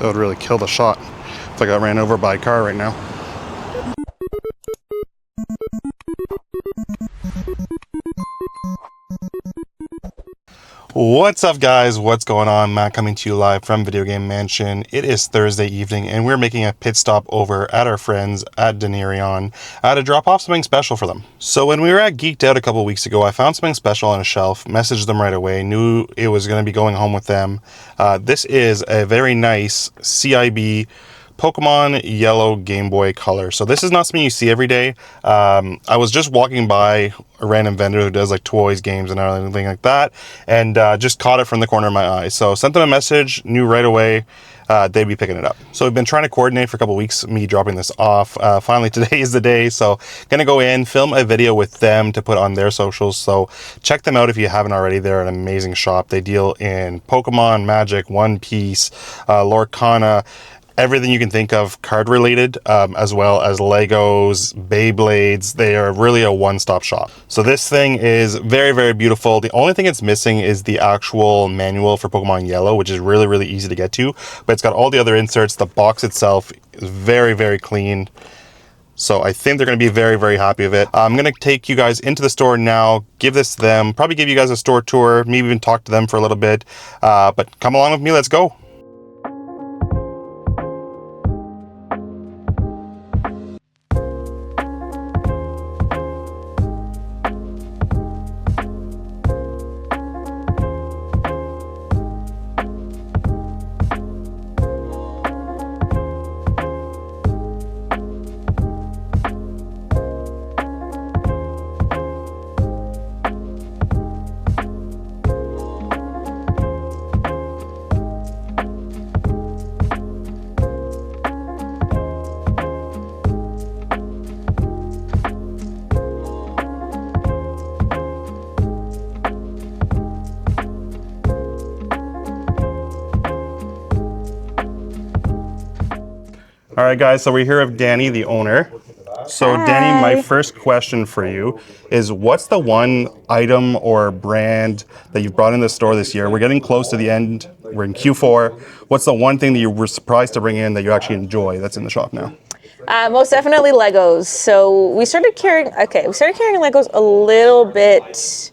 That would really kill the shot if I got ran over by a car right now. What's up, guys? What's going on? Matt coming to you live from Video Game Mansion. It is Thursday evening and we're making a pit stop over at our friends at Denarion to drop off something special for them. So when we were at Geeked Out a couple weeks ago, I found something special on a shelf, messaged them right away, knew it was going to be going home with them. This is a very nice CIB Pokemon Yellow Game Boy Color. So this is not something you see every day. I was just walking by a random vendor who does like toys, games, and everything like that, and just caught it from the corner of my eye. So sent them a message, knew right away they'd be picking it up. So we've been trying to coordinate for a couple weeks, me dropping this off. Finally, today is the day. So gonna go in, film a video with them to put on their socials. So check them out if you haven't already. They're an amazing shop. They deal in Pokemon, Magic, One Piece, Lorcana, everything you can think of card related, as well as Legos, Beyblades. They are really a one-stop shop. So this thing is very, very beautiful. The only thing it's missing is the actual manual for Pokemon Yellow, which is really, really easy to get to, but it's got all the other inserts. The box itself is very, very clean. So I think they're going to be very, very happy with it. I'm going to take you guys into the store now, give this to them, probably give you guys a store tour, maybe even talk to them for a little bit, but come along with me, let's go. All right, guys, so we're here with Danny, the owner. So Hi. Danny, my first question for you is, what's the one item or brand that you've brought in the store this year? We're getting close to the end. We're in Q4. What's the one thing that you were surprised to bring in that you actually enjoy that's in the shop now? Most definitely Legos. So we started carrying Legos a little bit.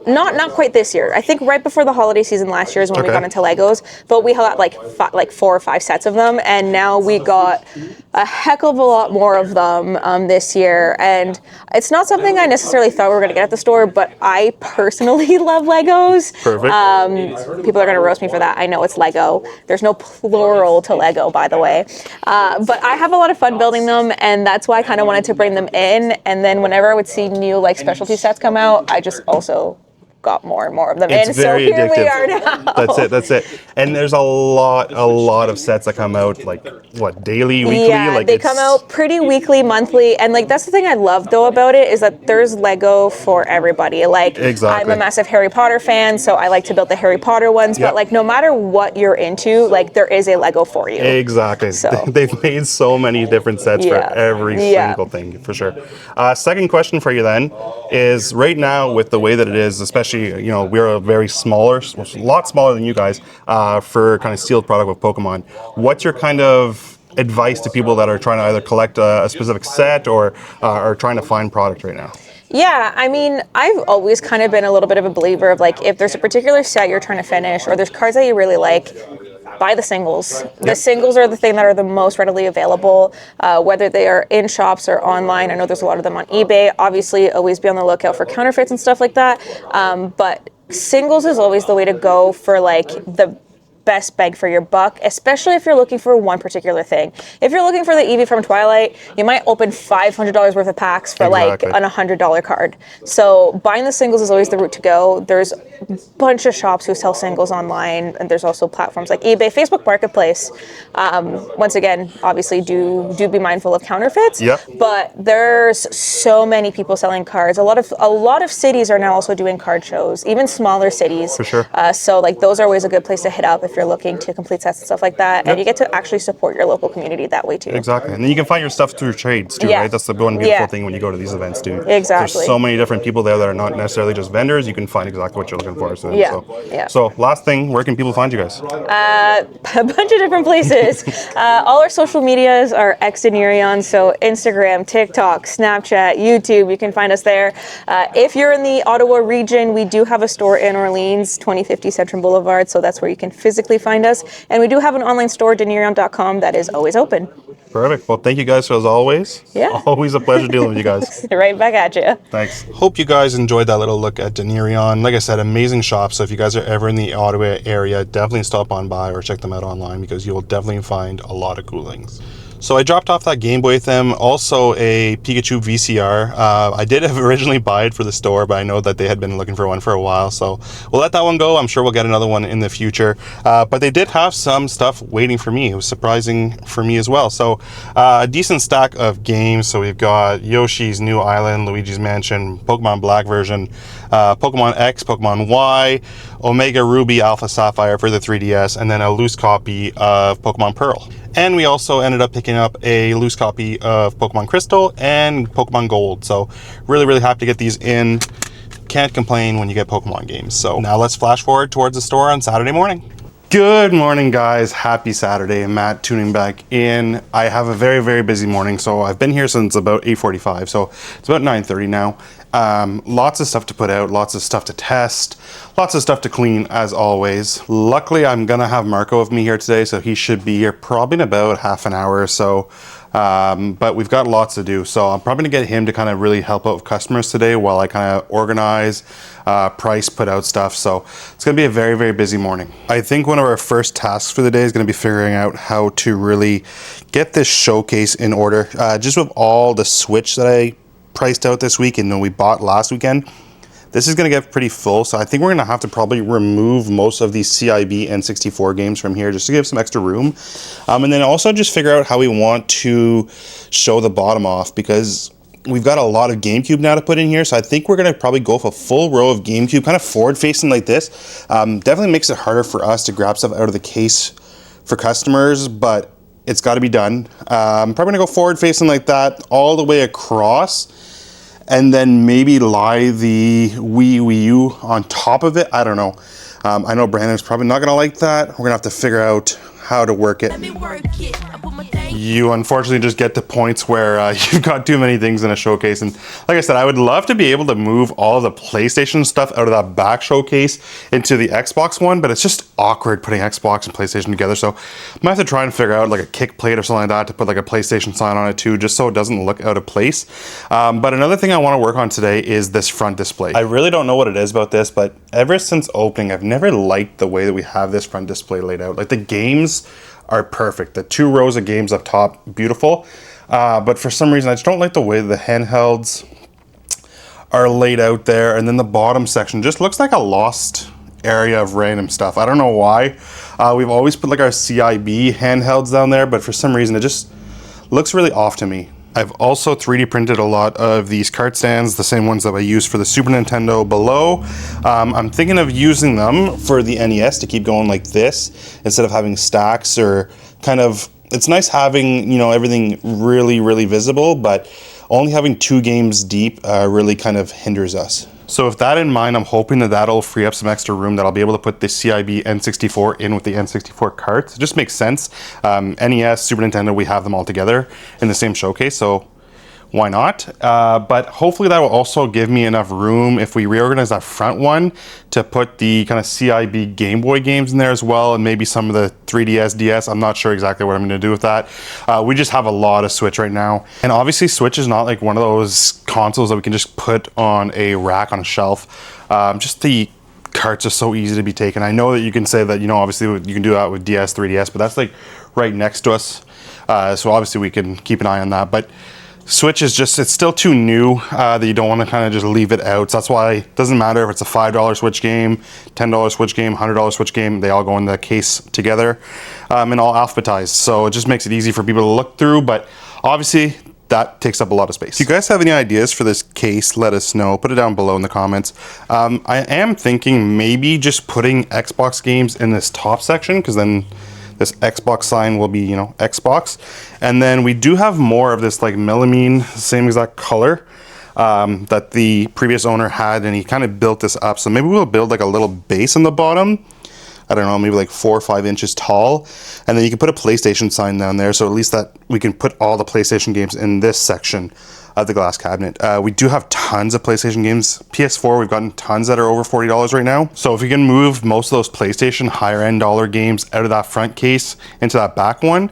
Not quite this year. I think right before the holiday season last year is when we got into Legos, but we had like 4 or 5 sets of them, and now we got a heck of a lot more of them this year. And it's not something I necessarily thought we were going to get at the store, but I personally love Legos. Perfect. People are going to roast me for that. I know it's Lego. There's no plural to Lego, by the way. But I have a lot of fun building them, and that's why I kind of wanted to bring them in. And then whenever I would see new like specialty sets come out, I just also got more and more of them It's in. very so here addictive. we are now. That's it. And there's a lot of sets that come out, like what, daily, weekly? Yeah, like they come out pretty weekly, monthly, and like that's the thing I love though about it is that there's Lego for everybody. Like Exactly. I'm a massive Harry Potter fan, so I like to build the Harry Potter ones, Yep. but like no matter what you're into, like there is a Lego for you. Exactly. So. They've made so many different sets for every single thing, for sure. Second question for you then is, right now with the way that it is, especially, you know, we're a very smaller, a lot smaller than you guys, for kind of sealed product with Pokemon. What's your kind of advice to people that are trying to either collect a specific set or are trying to find product right now? Yeah, I mean, I've always kind of been a little bit of a believer of like, if there's a particular set you're trying to finish or there's cards that you really like, buy the singles. The singles are the thing that are the most readily available, whether they are in shops or online. I know there's a lot of them on eBay. Obviously, always be on the lookout for counterfeits and stuff like that. But singles is always the way to go for like the best bang for your buck, especially if you're looking for one particular thing. If you're looking for the Eevee from Twilight, you might open $500 worth of packs for like an $100 card. So buying the singles is always the route to go. There's a bunch of shops who sell singles online, and there's also platforms like eBay, Facebook Marketplace. Once again, obviously do be mindful of counterfeits. Yep. But there's so many people selling cards. A lot of cities are now also doing card shows, even smaller cities. For sure. So like those are always a good place to hit up if you're looking to complete sets and stuff like that. And you get to actually support your local community that way too. Exactly. And then you can find your stuff through trades too, right? That's the one beautiful thing when you go to these events too. Exactly. There's so many different people there that are not necessarily just vendors. You can find exactly what you're looking for. So last thing, where can people find you guys? A bunch of different places. All our social medias are xDenirion, so Instagram, TikTok, Snapchat, YouTube. You can find us there. If you're in the Ottawa region, we do have a store in Orleans, 2050 Central Boulevard, so that's where you can physically find us. And we do have an online store, denirion.com, that is always open. Perfect. Well, thank you guys as always. Yeah. Always a pleasure dealing with you guys. Right back at you. Thanks. Hope you guys enjoyed that little look at Denirion. Like I said, amazing shop. So if you guys are ever in the Ottawa area, definitely stop on by or check them out online because you will definitely find a lot of cool things. So I dropped off that Game Boy with them, also a Pikachu VCR. I did originally buy it for the store, but I know that they had been looking for one for a while, so we'll let that one go. I'm sure we'll get another one in the future. But they did have some stuff waiting for me. It was surprising for me as well. So a decent stack of games. So we've got Yoshi's New Island, Luigi's Mansion, Pokemon Black version, Pokemon X, Pokemon Y, Omega Ruby, Alpha Sapphire for the 3DS, and then a loose copy of Pokemon Pearl. And we also ended up picking up a loose copy of Pokemon Crystal and Pokemon Gold. So really, really happy to get these in. Can't complain when you get Pokemon games. So now let's flash forward towards the store on Saturday morning. Good morning, guys. Happy Saturday. Matt tuning back in. I have a very, very busy morning. So I've been here since about 8:45. So it's about 9:30 now. Lots of stuff to put out, lots of stuff to test, lots of stuff to clean as always. Luckily, I'm gonna have Marco with me here today, so he should be here probably in about half an hour or so. But we've got lots to do, so I'm probably gonna get him to kind of really help out with customers today while I kind of organize, price, put out stuff. So it's gonna be a very, very busy morning. I think one of our first tasks for the day is gonna be figuring out how to really get this showcase in order. Just with all the Switch that I priced out this week and we bought last weekend, this is going to get pretty full, so I think we're going to have to probably remove most of these CIB N64 games from here just to give some extra room, and then also just figure out how we want to show the bottom off, because we've got a lot of GameCube now to put in here, so I think we're going to probably go for a full row of GameCube, kind of forward facing like this. Definitely makes it harder for us to grab stuff out of the case for customers, but it's got to be done. I'm probably going to go forward facing like that all the way across, and then maybe lie the Wii U on top of it. I don't know. I know Brandon's probably not gonna like that. We're gonna have to figure out how to work it. You unfortunately just get to points where you've got too many things in a showcase. And like I said, I would love to be able to move all the PlayStation stuff out of that back showcase into the Xbox one, but it's just awkward putting Xbox and PlayStation together. So I might have to try and figure out like a kick plate or something like that to put like a PlayStation sign on it too, just so it doesn't look out of place. But another thing I want to work on today is this front display. I really don't know what it is about this, but ever since opening, I've never liked the way that we have this front display laid out. Like the games are perfect. The 2 rows of games up top, beautiful. But for some reason, I just don't like the way the handhelds are laid out there. And then the bottom section just looks like a lost area of random stuff. I don't know why. We've always put like our CIB handhelds down there, but for some reason, it just looks really off to me. I've also 3D printed a lot of these cart stands, the same ones that I used for the Super Nintendo below. I'm thinking of using them for the NES to keep going like this instead of having stacks, or kind of, it's nice having, you know, everything really, really visible, but only having 2 games deep really kind of hinders us. So with that in mind, I'm hoping that that'll free up some extra room, that I'll be able to put the CIB N64 in with the N64 carts. It just makes sense. NES, Super Nintendo, we have them all together in the same showcase, so why not? But hopefully that will also give me enough room if we reorganize that front one to put the kind of CIB Game Boy games in there as well, and maybe some of the 3DS, DS. I'm not sure exactly what I'm going to do with that. We just have a lot of Switch right now. And obviously Switch is not like one of those consoles that we can just put on a rack on a shelf. Just the carts are so easy to be taken. I know that you can say that, you know, obviously you can do that with DS, 3DS, but that's like right next to us. So obviously we can keep an eye on that. But Switch is just, it's still too new that you don't want to kind of just leave it out. So that's why it doesn't matter if it's a $5 Switch game, $10 Switch game, $100 Switch game, they all go in the case together and all alphabetized. So it just makes it easy for people to look through. But obviously that takes up a lot of space. If you guys have any ideas for this case, let us know. Put it down below in the comments. I am thinking maybe just putting Xbox games in this top section, because then this Xbox sign will be, you know, Xbox. And then we do have more of this like melamine, same exact color that the previous owner had, and he kind of built this up. So maybe we'll build like a little base on the bottom. I don't know, maybe like 4 or 5 inches tall. And then you can put a PlayStation sign down there. So at least that we can put all the PlayStation games in this section of the glass cabinet. We do have tons of PlayStation games. PS4, we've gotten tons that are over $40 right now. So if we can move most of those PlayStation higher end dollar games out of that front case into that back one,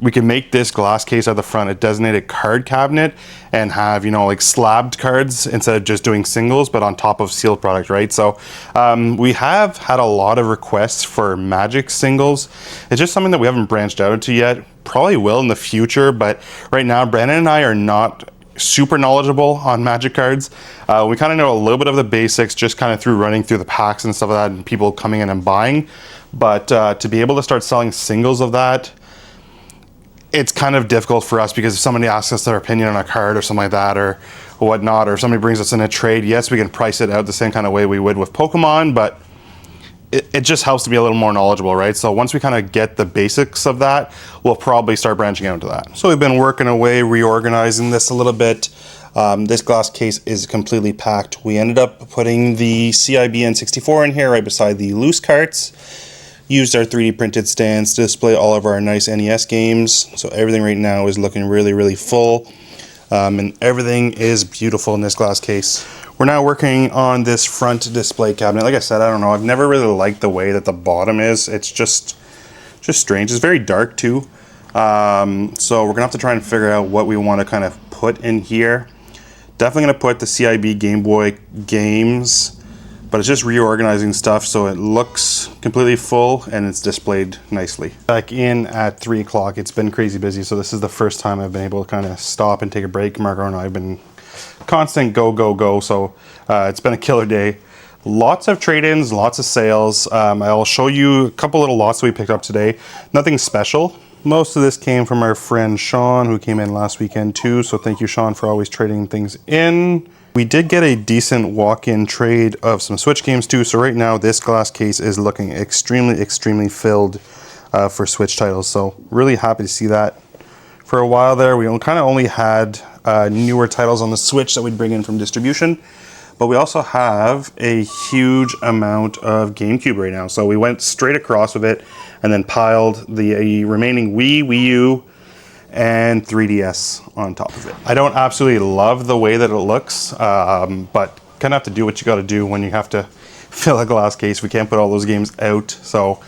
we can make this glass case at the front a designated card cabinet and have, you know, like slabbed cards instead of just doing singles, but on top of sealed product, right? So we have had a lot of requests for Magic singles. It's just something that we haven't branched out into yet. Probably will in the future, but right now Brandon and I are not super knowledgeable on Magic cards. We kind of know a little bit of the basics just kind of through running through the packs and stuff like that and people coming in and buying. But to be able to start selling singles of that, it's kind of difficult for us, because if somebody asks us their opinion on a card or something like that or whatnot, or if somebody brings us in a trade, yes, we can price it out the same kind of way we would with Pokemon, but it just helps to be a little more knowledgeable, right? So once we kind of get the basics of that, we'll probably start branching out into that. So we've been working away, reorganizing this a little bit. This glass case is completely packed. We ended up putting the CIB N64 in here right beside the loose carts. Used our 3D printed stands to display all of our nice NES games. So everything right now is looking really, really full. And everything is beautiful in this glass case. We're now working on this front display cabinet. Like I said, I don't know, I've never really liked the way that the bottom is. It's just strange. It's very dark too. So we're gonna have to try and figure out what we want to kind of put in here. Definitely gonna put the CIB Game Boy games, but it's just reorganizing stuff so it looks completely full and it's displayed nicely. Back in at 3 o'clock, it's been crazy busy, so this is the first time I've been able to kind of stop and take a break. Marco and I have been constant go, go, go, so it's been a killer day. Lots of trade-ins, lots of sales. I'll show you a couple little lots that we picked up today. Nothing special. Most of this came from our friend Sean, who came in last weekend too, so thank you, Sean, for always trading things in. We did get a decent walk-in trade of some Switch games too, so right now this glass case is looking extremely, extremely filled for Switch titles, so really happy to see that. For a while there, we kind of only had newer titles on the Switch that we'd bring in from distribution, but we also have a huge amount of GameCube right now, so we went straight across with it and then piled the remaining Wii, Wii U, and 3DS on top of it. I don't absolutely love the way that it looks, but kind of have to do what you got to do when you have to fill a glass case. We can't put all those games out, so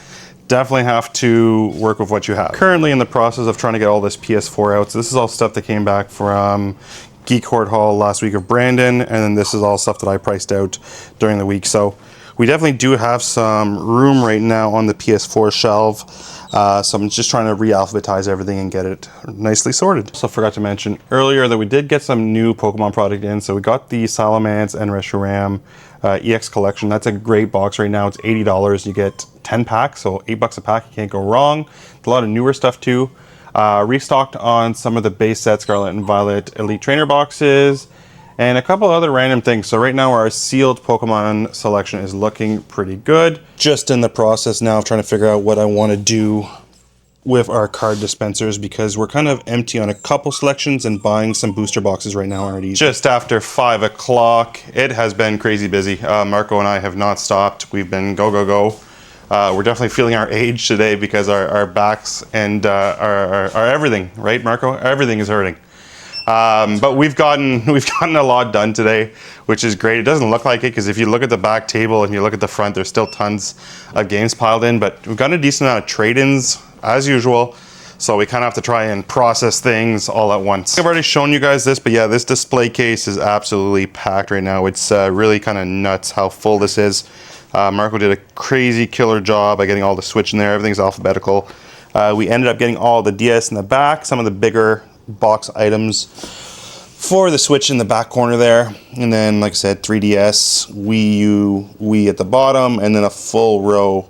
definitely have to work with what you have. Currently in the process of trying to get all this PS4 out. So this is all stuff that came back from Geek Horde Hall last week of Brandon, and then this is all stuff that I priced out during the week. So we definitely do have some room right now on the PS4 shelf. So I'm just trying to re-alphabetize everything and get it nicely sorted. So I forgot to mention earlier that we did get some new Pokemon product in. So we got the Salamence and Reshiram EX collection. That's a great box right now. It's $80. You get 10 packs, so $8 a pack. You can't go wrong. A lot of newer stuff too. Restocked on some of the base set Scarlet and Violet Elite Trainer boxes and a couple other random things. So right now our sealed Pokemon selection is looking pretty good. Just in the process now of trying to figure out what I want to do with our card dispensers, because we're kind of empty on a couple selections and buying some booster boxes right now already. Just after 5 o'clock, it has been crazy busy. Marco and I have not stopped. We've been go, go, go. We're definitely feeling our age today because our backs and our everything, right, Marco? Everything is hurting. But we've gotten a lot done today, which is great. It doesn't look like it because if you look at the back table and you look at the front, there's still tons of games piled in, but we've gotten a decent amount of trade-ins as usual. So we kind of have to try and process things all at once. I've already shown you guys this, but yeah, this display case is absolutely packed right now. It's really kind of nuts how full this is. Marco did a crazy killer job by getting all the Switch in there. Everything's alphabetical. We ended up getting all the DS in the back, some of the bigger box items for the Switch in the back corner there, and then like I said, 3DS, Wii U, Wii at the bottom, and then a full row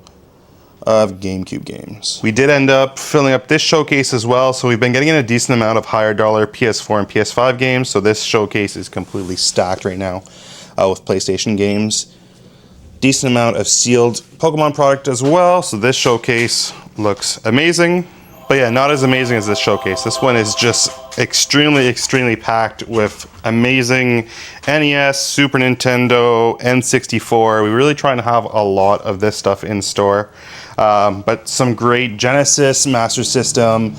of GameCube games. We did end up filling up this showcase as well, so we've been getting in a decent amount of higher dollar PS4 and PS5 games, so this showcase is completely stacked right now with PlayStation games. Decent amount of sealed Pokemon product as well, so this showcase looks amazing. But yeah, not as amazing as this showcase. This one is just extremely packed with amazing NES, Super Nintendo, N64. We're really trying to have a lot of this stuff in store. But some great Genesis, Master System,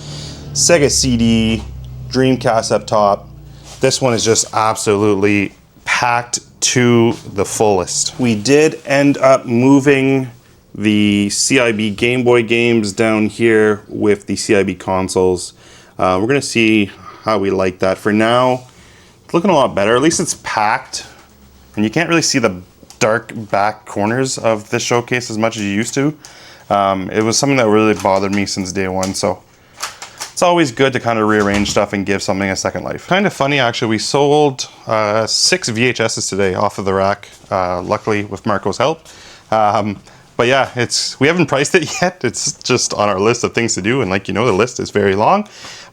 Sega CD, Dreamcast up top. This one is just absolutely packed to the fullest. We did end up moving the CIB Game Boy games down here with the CIB consoles. We're gonna see how we like that. For now, it's looking a lot better. At least it's packed, and you can't really see the dark back corners of this showcase as much as you used to. It was something that really bothered me since day one, so it's always good to kind of rearrange stuff and give something a second life. Kind of funny, actually, we sold 6 VHSs today off of the rack, luckily with Marco's help. But yeah, we haven't priced it yet. It's just on our list of things to do, and like you know, the list is very long.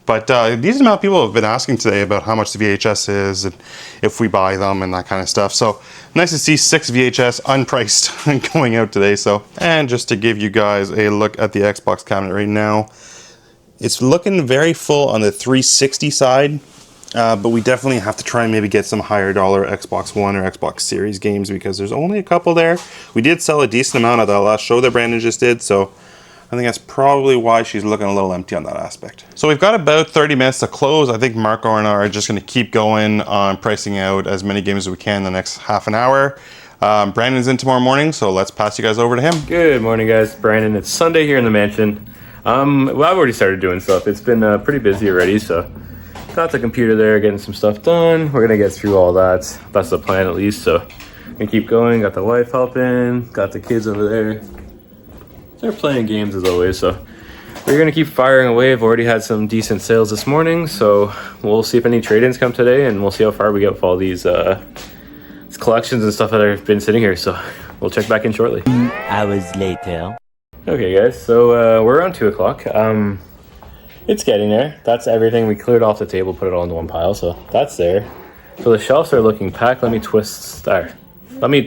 But these amount of people have been asking today about how much the VHS is and if we buy them and that kind of stuff. So nice to see 6 VHS unpriced going out today. So, and just to give you guys a look at the Xbox cabinet right now, it's looking very full on the 360 side. But we definitely have to try and maybe get some higher dollar Xbox One or Xbox Series games because there's only a couple there. We did sell a decent amount of the last show that Brandon just did, so I think that's probably why she's looking a little empty on that aspect. So we've got about 30 minutes to close. I think Marco and I are just going to keep going on pricing out as many games as we can in the next half an hour. Brandon's in tomorrow morning, so let's pass you guys over to him. Good morning, guys. Brandon. It's Sunday here in the mansion. Well, I've already started doing stuff. It's been pretty busy already, so got the computer there, getting some stuff done. We're gonna get through all that. That's the plan at least, so gonna keep going. Got the wife helping, got the kids over there. They're playing games as always, so we're gonna keep firing away. I've already had some decent sales this morning, so we'll see if any trade-ins come today, and we'll see how far we get with all these collections and stuff that have been sitting here, so we'll check back in shortly. Hours later. Okay guys, so we're around 2 o'clock. It's getting there. That's everything. We cleared off the table, put it all into one pile, so that's there. So the shelves are looking packed. Let me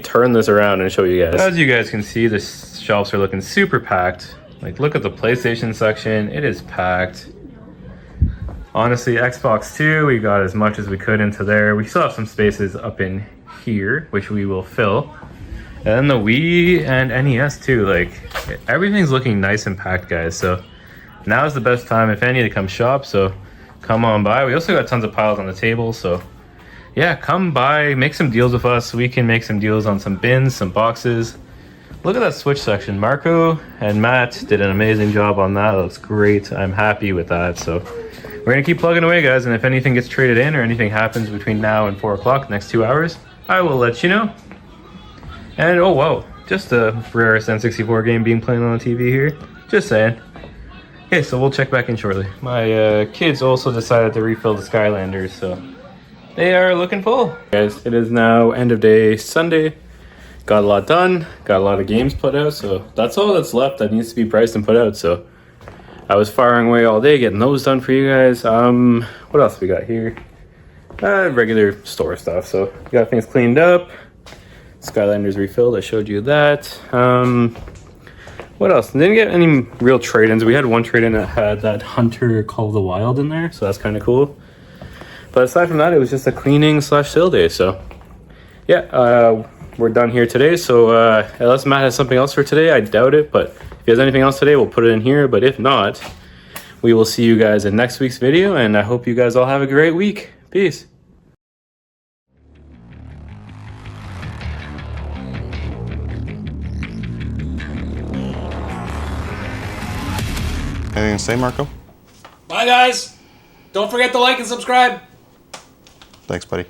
turn this around and show you guys. As you guys can see, the shelves are looking super packed. Like, look at the PlayStation section. It is packed. Honestly, Xbox 2, we got as much as we could into there. We still have some spaces up in here, which we will fill. And then the Wii and NES too. Like, everything's looking nice and packed, guys. So now's the best time, if any, to come shop, so come on by. We also got tons of piles on the table, so yeah, come by, make some deals with us. We can make some deals on some bins, some boxes. Look at that Switch section. Marco and Matt did an amazing job on that. That looks great. I'm happy with that, so we're gonna keep plugging away, guys, and if anything gets traded in or anything happens between now and 4 o'clock, next 2 hours, I will let you know. And oh whoa, just the rarest N64 game being played on the TV here. Just saying. Okay, so we'll check back in shortly. My kids also decided to refill the Skylanders, so they are looking full. Guys, it is now end of day Sunday. Got a lot done, got a lot of games put out, so that's all that's left that needs to be priced and put out. So I was firing away all day getting those done for you guys. What else we got here? Regular store stuff. So we got things cleaned up. Skylanders refilled, I showed you that. What else? Didn't get any real trade-ins. We had one trade-in that had that Hunter Call of the Wild in there, so that's kind of cool. But aside from that, it was just a cleaning / sale day. So yeah, we're done here today. So unless Matt has something else for today, I doubt it. But if he has anything else today, we'll put it in here. But if not, we will see you guys in next week's video. And I hope you guys all have a great week. Peace. Anything to say, Marco? Bye, guys. Don't forget to like and subscribe. Thanks, buddy.